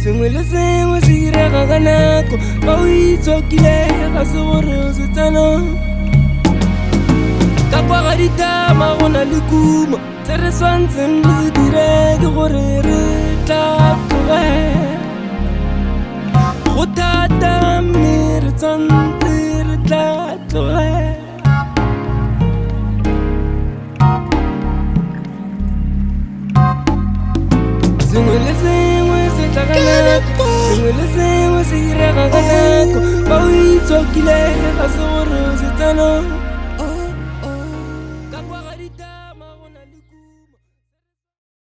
sengwe le sengwe se direga ka nako fa o itshokile ga se gore o se tsena ka kwa ga ditama go na le kumo tse re swantseng re se dire ke gore re tla tlogela go thata mme re tshwantse re tla tlogela sengwe le sengwe se tla ka nako sengwe le sengwe se direga ka nako fa o itshokile ga se gore o se tsena